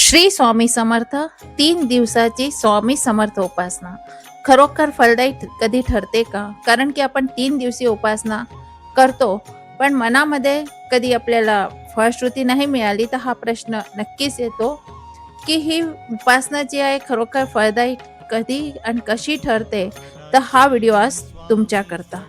श्री स्वामी समर्थ 3 दिवसाची स्वामी समर्थ उपासना खरोखर फलदायी कधी ठरते का? कारण की आपण 3 दिवसीय उपासना करतो, पण मनामध्ये कधी आपल्याला फळश्रुती नाही मिळाली तर हा प्रश्न नक्कीच येतो की ही उपासना जी आहे खरोखर फलदायी कधी आणि कशी ठरते. तर हा व्हिडिओ आज तुमच्याकरता.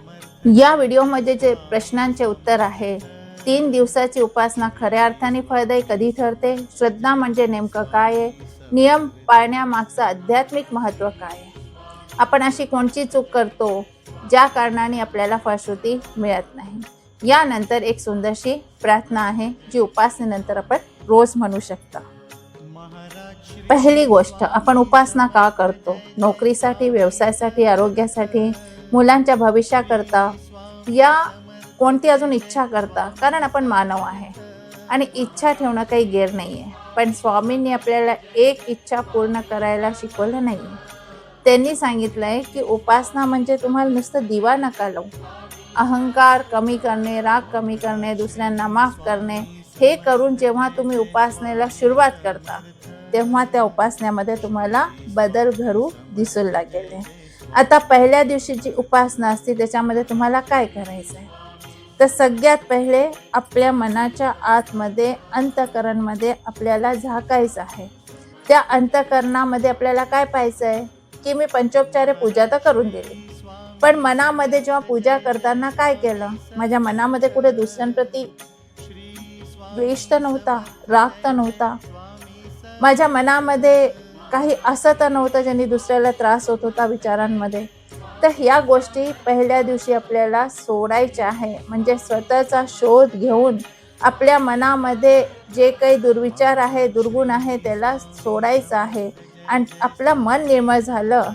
या व्हिडिओमध्ये जे प्रश्नांचे उत्तर आहे, 3 दिवसाची उपासना खऱ्या अर्थाने फळदायी कधी ठरते, श्रद्धा म्हणजे नेमकं काय आहे, नियम पाळण्यामागचं आध्यात्मिक महत्त्व काय आहे, आपण अशी कोणती चूक करतो ज्या कारणाने आपल्याला फळश्रुती मिळत नाही. यानंतर एक सुंदरशी प्रार्थना आहे जी उपासनेनंतर आपण रोज म्हणू शकता. पहिली गोष्ट, आपण उपासना का करतो? नोकरीसाठी, व्यवसायासाठी, आरोग्यासाठी, मुलांच्या भविष्याकरता, या कोणती अजून इच्छा करता? कारण आपण मानव आहे आणि इच्छा ठेवणं काही गैर नाही आहे, पण स्वामींनी आपल्याला एक इच्छा पूर्ण करायला शिकवलं नाही. त्यांनी सांगितलंय की उपासना म्हणजे तुम्हाला नुसतं दिवा नका लावू, अहंकार कमी करणे, राग कमी करणे, दुसऱ्यांना माफ करणे, हे करून जेव्हा तुम्ही उपासनेला सुरुवात करता तेव्हा त्या उपासनेमध्ये तुम्हाला बदल घडू दिसू लागेल. आता पहिल्या दिवशीची उपासना असते त्याच्यामध्ये तुम्हाला काय करायचं आहे? तर सगळ्यात पहिले आपल्या मनाच्या आतमध्ये, अंतःकरणमध्ये आपल्याला झाकायचं आहे. त्या अंतःकरणामध्ये आपल्याला काय पाहायचं आहे की मी पंचोपचारे पूजा तर करून दिली, पण मनामध्ये जेव्हा पूजा करताना काय केलं? माझ्या मनामध्ये कुठे दुसऱ्यांप्रती द्वेष तर नव्हता, राग तर नव्हता, माझ्या मनामध्ये काही असं तर नव्हतं ज्यांनी दुसऱ्याला त्रास होत होता विचारांमध्ये. तर ह्या गोष्टी पहिल्या दिवशी आपल्याला सोडायच्या आहे. म्हणजे स्वतःचा शोध घेऊन आपल्या मनामध्ये जे काही दुर्विचार आहे, दुर्गुण आहे, त्याला सोडायचं आहे. आणि आपलं मन निर्मळ झालं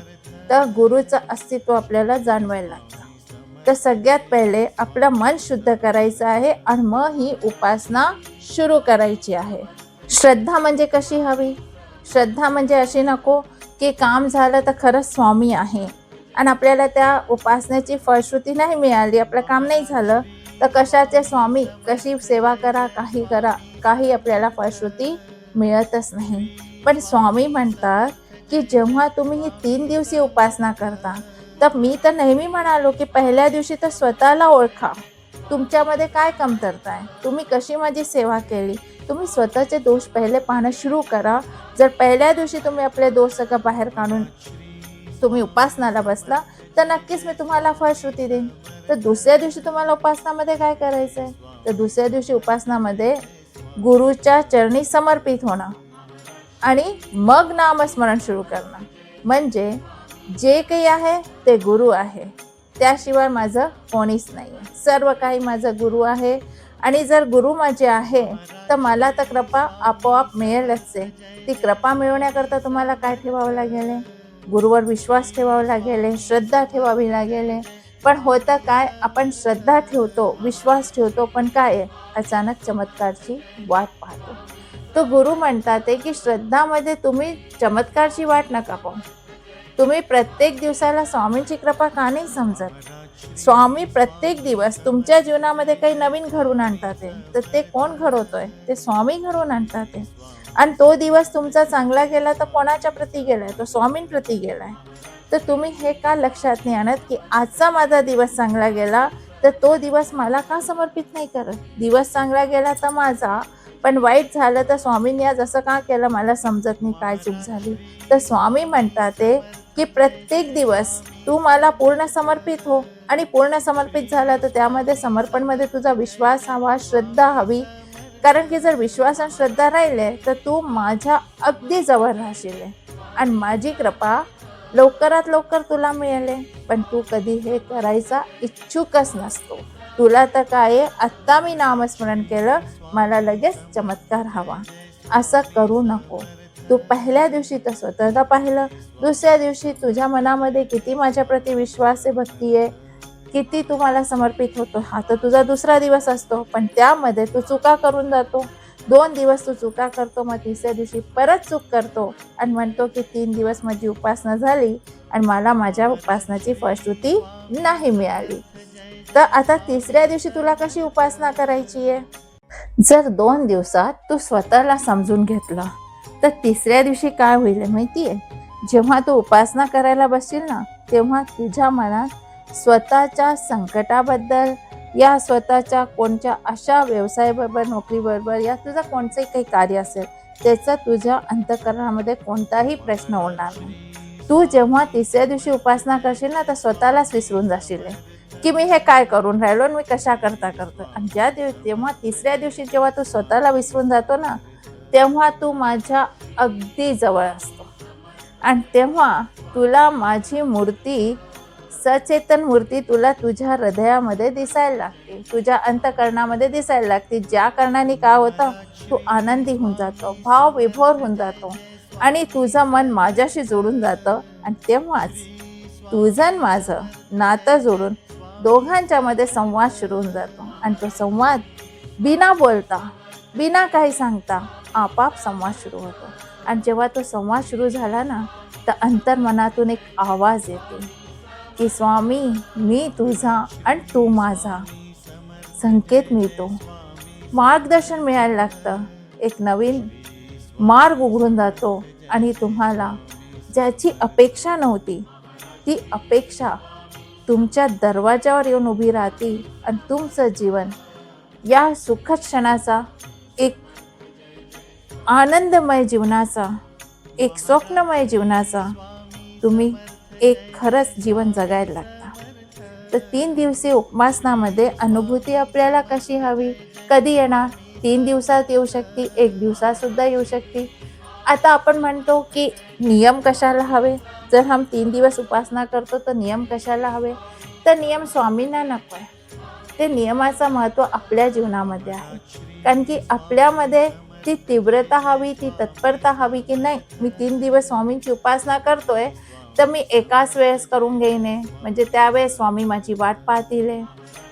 तर गुरुचं अस्तित्व आपल्याला जाणवायला लागतं. तर सगळ्यात पहिले आपलं मन शुद्ध करायचं आहे आणि मग ही उपासना सुरू करायची आहे. श्रद्धा म्हणजे कशी हवी? श्रद्धा म्हणजे अशी नको की काम झालं तर खरंच स्वामी आहे आणि आपल्याला त्या उपासनेची फळश्रुती नाही मिळाली, आपलं काम नाही झालं तर कशाचे स्वामी, कशी सेवा करा, काही आपल्याला फळश्रुती मिळतच नाही. पण स्वामी म्हणतात की जेव्हा तुम्ही ही 3 दिवसीय उपासना करता, तर मी तर नेहमी म्हणालो की पहिल्या दिवशी तर स्वतःला ओळखा, तुमच्यामध्ये काय कमतरता आहे, तुम्ही कशी माझी सेवा केली. तुम्ही स्वतःचे दोष पहिले पाहणं सुरू करा. जर पहिल्या दिवशी तुम्ही आपले दोष सगळं बाहेर काढून तुम्ही उपासनाला बसला तर नक्कीच मी तुम्हाला फळश्रुती देईन. तर दुसऱ्या दिवशी तुम्हाला उपासनामध्ये काय करायचं आहे? तर दुसऱ्या दिवशी उपासनामध्ये गुरुच्या चरणी समर्पित होणं आणि मग नामस्मरण सुरू करणं. म्हणजे जे काही आहे ते गुरु आहे, त्याशिवाय माझं कोणीच नाही आहे, सर्व काही माझं गुरु आहे. आणि जर गुरु माझे आहे तर मला तर कृपा आपोआप मिळेलच आहे. ती कृपा मिळवण्याकरता तुम्हाला काय ठेवावं लागेल? गुरुवर विश्वास ठेवावा लागेल, श्रद्धा ठेवावी लागेल. पण होतं काय, आपण श्रद्धा ठेवतो, विश्वास ठेवतो, पण काय आहे, अचानक चमत्कारची वाट पाहतो. तो गुरु म्हणतात की श्रद्धामध्ये तुम्ही चमत्कारची वाट नका पाहू. तुम्ही प्रत्येक दिवसाला स्वामींची कृपा का नाही समजत? स्वामी प्रत्येक दिवस तुमच्या जीवनामध्ये काही नवीन घडवून आणतात, तर ते कोण घडवतोय? ते स्वामी घडवून आणतात. आणि तो दिवस तुमचा चांगला गेला तर कोणाच्या प्रती गेलाय? तो स्वामींप्रती गेलाय. तर तुम्ही हे का लक्षात नाही आणत की आजचा माझा दिवस चांगला गेला तर तो दिवस मला का समर्पित नाही करत? दिवस चांगला गेला तर माझा, पण वाईट झालं तर स्वामींनी आज असं का केलं मला समजत नाही, काय चूक झाली? तर स्वामी म्हणतात की प्रत्येक दिवस तू मला पूर्ण समर्पित हो. आणि पूर्ण समर्पित झाला तर त्यामध्ये समर्पणमध्ये तुझा विश्वास हवा, श्रद्धा हवी. कारण की जर विश्वास आणि श्रद्धा राहिले तर तू माझ्या अगदी जवळ राहशील आणि माझी कृपा लवकरात लवकर तुला मिळेल. पण तू कधी हे करायचा इच्छुकच नसतो. तुला तर काय, आत्ता मी नामस्मरण केलं, मला लगेच चमत्कार हवा. असं करू नको. तू पहिल्या दिवशी तर स्वतःला पाहिलं, दुसऱ्या दिवशी तुझ्या मनामध्ये किती माझ्या प्रती विश्वास आहे, भक्ती आहे, किती तुम्हाला समर्पित होतो, हा तर तुझा दुसरा दिवस असतो. पण त्यामध्ये तू चुका करून जातो. 2 दिवस तू चुका करतो, मग तिसऱ्या दिवशी परत चूक करतो आणि म्हणतो की 3 दिवस माझी उपासना झाली आणि मला माझ्या उपासनाची फळश्रुती नाही मिळाली. तर आता तिसऱ्या दिवशी तुला कशी उपासना करायची आहे? जर 2 दिवसात तू स्वतःला समजून घेतलं, तर तिसऱ्या दिवशी काय होईल माहितीये? जेव्हा तू उपासना करायला बसशील ना, तेव्हा तुझ्या मनात स्वतःच्या संकटाबद्दल या स्वतःच्या कोणत्या अशा व्यवसायाबरोबर, नोकरीबरोबर या तुझं कोणतंही काही कार्य असेल, त्याचा तुझ्या अंतःकरणामध्ये कोणताही प्रश्न होणार नाही. तू जेव्हा तिसऱ्या दिवशी उपासना करशील ना, तर स्वतःलाच विसरून जाशील की मी हे काय करून राहिलो आणि मी कशाकरता करतो. आणि जेव्हा तिसऱ्या दिवशी जेव्हा तू स्वतःला विसरून जातो ना, तेव्हा तू माझ्या अगदी जवळ असतो. आणि तेव्हा तुला माझी मूर्ती, सचेतन मूर्ती तुला तुझ्या हृदयामध्ये दिसायला लागते, तुझ्या अंतःकरणामध्ये दिसायला लागते. ज्या कारणाने काय होतं, तू आनंदी होऊन जातो, भाव विभोर होऊन जातो आणि तुझं मन माझ्याशी जोडून जातं. आणि तेव्हाच तुझं आणि माझं नातं जोडून दोघांच्या मध्ये संवाद सुरू होऊन जातो. आणि तो संवाद बिना बोलता, बिना काही सांगता आपाप संवाद सुरू होतो. आणि जेव्हा तो संवाद सुरू झाला ना, तर अंतर्मनातून एक आवाज येते की स्वामी, मी तुझा आणि तू माझा. संकेत मिळतो, मार्गदर्शन मिळायला लागतं, एक नवीन मार्ग उघडून जातो. आणि तुम्हाला ज्याची अपेक्षा नव्हती, ती अपेक्षा तुमच्या दरवाजावर येऊन उभी राहते. आणि तुमचं जीवन या सुखद क्षणाचा, एक आनंदमय जीवनाचा, एक स्वप्नमय जीवनाचा तुम्ही एक खरंच जीवन जगायला लागता. तर 3 दिवसीय उपासनामध्ये अनुभूती आपल्याला कशी हवी, कधी येणार? 3 दिवसात येऊ शकते, 1 दिवसात सुद्धा येऊ शकते. आता आपण म्हणतो की नियम कशाला हवे? जर हम 3 दिवस उपासना करतो तर नियम कशाला हवे? तर नियम स्वामींना नको आहे. ते नियमाचं महत्त्व आपल्या जीवनामध्ये आहे. कारण की आपल्यामध्ये ती तीव्रता हवी, ती तत्परता हवी की नाही, मी 3 दिवस स्वामींची उपासना करतोय, तर मी एकाच वेळेस करून घेईन, म्हणजे त्यावेळेस स्वामी माझी वाट पाहतील.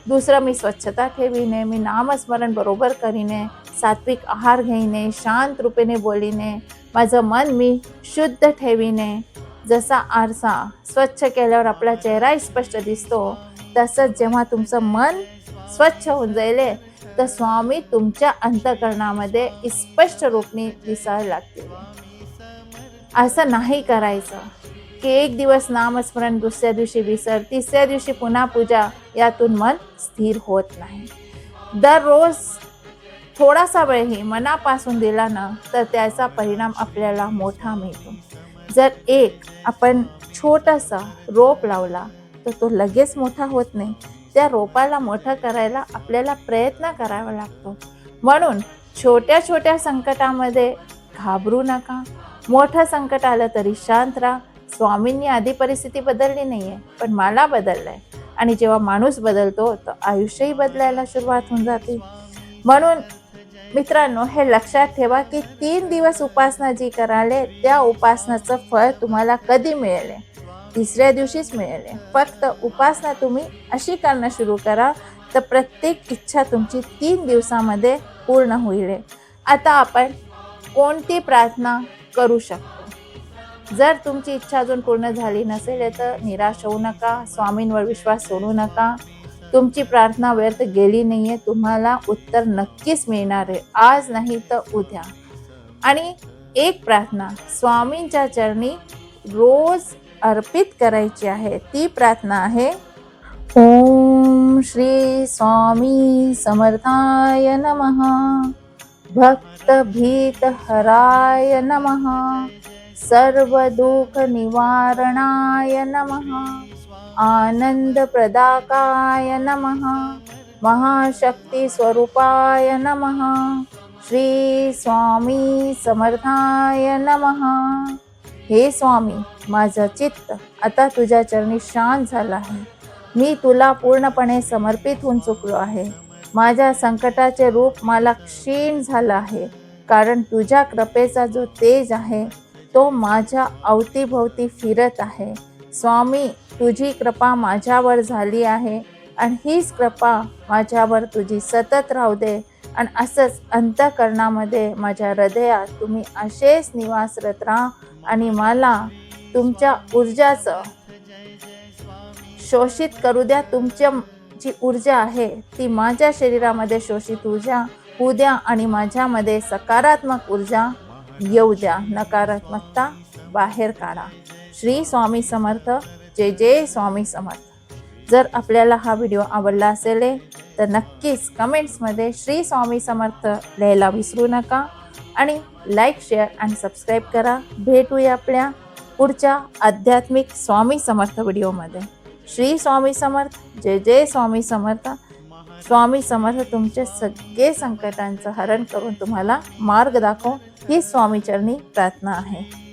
दुसरं, मी स्वच्छता ठेवीने, मी नामस्मरण बरोबर करीने, सात्विक आहार घेईने, शांत रूपेने बोलीने, माझं मन मी शुद्ध ठेवीने. जसा आरसा स्वच्छ केल्यावर आपला चेहराही स्पष्ट दिसतो, तसंच जेव्हा तुमचं मन स्वच्छ होऊन जाईल, तर स्वामी तुमच्या अंतःकरणामध्ये स्पष्ट रूपने दिसायला लागतील. असं नाही करायचं की एक दिवस नामस्मरण, दुसऱ्या दिवशी विसर, तिसऱ्या दिवशी पुन्हा पूजा, यातून मन स्थिर होत नाही. दररोज थोडासा वेळही मनापासून दिला ना, तर त्याचा परिणाम आपल्याला मोठा मिळतो. जर एक आपण छोटासा रोप लावला, तर तो लगेच मोठा होत नाही. त्या रोपाला मोठं करायला आपल्याला प्रयत्न करावा लागतो. म्हणून छोट्या छोट्या संकटामध्ये घाबरू नका. मोठं संकट आलं तरी शांत राहा. स्वामींनी आधी परिस्थिती बदलली नाहीये, पण मला बदललंय. आणि जेव्हा माणूस बदलतो, तर आयुष्यही बदलायला सुरुवात होऊन जाते. म्हणून मित्रांनो, हे लक्षात ठेवा की 3 दिवस उपासना जी कराले, त्या उपासनाचं फळ तुम्हाला कधी मिळेल? तिसऱ्या दिवशीच मिळेल. फक्त उपासना तुम्ही अशी करणं सुरू करा, तर प्रत्येक इच्छा तुमची 3 दिवसामध्ये पूर्ण होईल. आता आपण कोणती प्रार्थना करू शकतो? जर तुमची इच्छा अजून पूर्ण झाली नसेल, तर निराश होऊ नका, स्वामींवर विश्वास सोडू नका. तुमची प्रार्थना व्यर्थ गेली नाहीये, तुम्हाला उत्तर नक्कीच मिळणार आहे, आज नाही तर उद्या. आणि एक प्रार्थना स्वामींच्या चरणी रोज अर्पित करायची आहे. ती प्रार्थना आहे, ओम श्री स्वामी समर्थाय नमः, भक्त भीत हराय नमः, सर्व दुःख निवारणाय नमः, आनंद प्रदाकाय नमः, महाशक्ती स्वरूपाय नमः, श्री स्वामी समर्थाय नमः. हे स्वामी, माझं चित्त आता तुझ्या चरणी शांत झालं आहे. मी तुला पूर्णपणे समर्पित होऊन चुकलो आहे. माझ्या संकटाचे रूप मला क्षीण झालं आहे, कारण तुझ्या कृपेचा जो तेज आहे, तो माझ्या अवतीभोवती फिरत आहे. स्वामी, तुझी कृपा माझ्यावर झाली आहे, आणि हीच कृपा माझ्यावर तुझी सतत राहू दे. आणि असंच अंतःकरणामध्ये, माझ्या हृदयात तुम्ही असेच निवासरत राहा. आणि मला तुमच्या ऊर्जाचं शोषित करू द्या. तुमच्या जी ऊर्जा आहे, ती माझ्या शरीरामध्ये शोषित ऊर्जा होऊ द्या, आणि माझ्यामध्ये सकारात्मक ऊर्जा येऊ द्या, नकारात्मकता बाहेर काढा. श्री स्वामी समर्थ. जय जय स्वामी समर्थ. जर आपल्याला हा व्हिडिओ आवडला असेल तर नक्कीच कमेंट्समध्ये श्री स्वामी समर्थ लिहायला विसरू नका आणि लाईक, शेअर आणि सबस्क्राईब करा. भेटूया आपल्या पुढच्या आध्यात्मिक स्वामी समर्थ व्हिडिओमध्ये. श्री स्वामी समर्थ. जय जय स्वामी समर्थ. स्वामी समर्थ तुमचे सगळे संकटांचं हरण करून तुम्हाला मार्ग दाखव ही स्वामीचरणी प्रार्थना आहे.